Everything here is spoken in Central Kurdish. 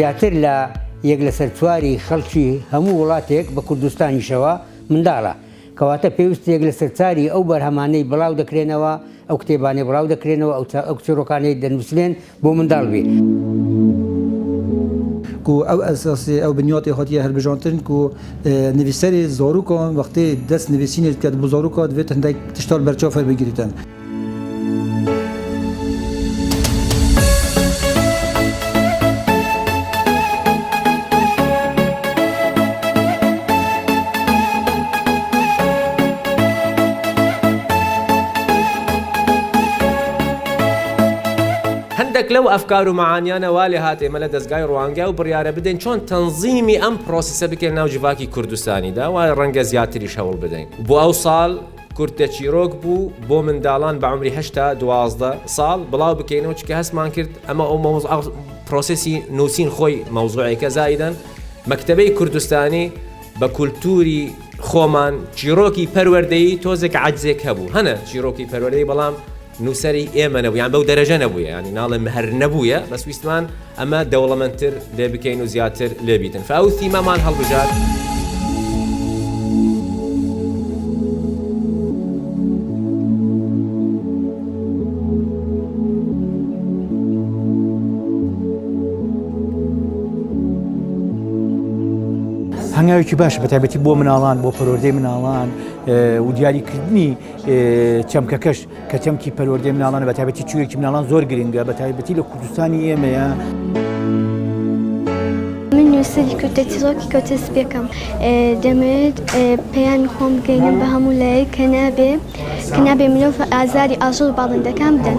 زیاتر لە یەک لەسەر چواری خەڵکی هەموو وڵاتێک بە کوردستانیشەوە منداڵە کەواتە پێویست یەک لەسەر چاری ئەو بەرهەمانەی بڵاو دەکرێنەوە ئەو کتێبانەی بڵاو دەکرێنەوە ئەو چیرۆکانەی دەنووسێن بۆ منداڵ بێ. ئەو ئەساسی ئەو بنیاتی خۆتیە هەڵبژاندن و نویسەری زۆروکان وەختی دەست نویسینێت کرد بۆ زۆروکا دەبێت هەندێک تشتال بەرچاو بگیریتن. هەندێک لەو ئەفکار و معانیانە وا لێ هات ئێمە لە دەستگای ڕوانگە و بڕیارە بدەین چۆن تەنزیمی ئەم پرۆسیسە بکەین ناو جیڤاکی کوردستانیدا وای ڕەنگە زیاتریش هەوڵ بدەین. بۆ ئەو ساڵ کورتە چیرۆک بوو بۆ منداڵان بە عمری 12 ساڵ بڵاو بکەینەوە چکە هەستمان کرد ئەمە ئەو پرۆسیسی نووسین خۆی مەوزوعێکە زائیدەن مەکتەبەی کوردستانی بە کولتوری خۆمان چیرۆکی پەروەردەیی تۆزێک عەجزێک هەبوو هەنە چیرۆکی پەروەردەیی بەڵام نووسری ئێمە نەبوو یان بەو دەرەجە نەبووە ینی ناڵێ هەر نەبووە بەس ویستمان ئەمە دەوڵەمەندتر لێ بکەین و زیاتر لێ بیتن فەو تیمەمان هەڵبژات. هەنگاوێکی باش بە تایبەتی بۆ مناڵان بۆ پەروەردەی مناڵان و دیاریکردنی چەمکەکەش کە چەمکی پەروەردەی مناڵانە بە تایبەتی چوویەکی مناڵان زۆر گرنگە بە تایبەتی لە کوردستانی ئێمەیە. من نووسری کورتە چیرۆکی کۆتەسپێکم دەمەوێت پەیامی خۆم بگەینم بە هەموو لایەک کە نابێ مرۆڤ ئازاری ئاژەڵ باڵندەکان بدەن.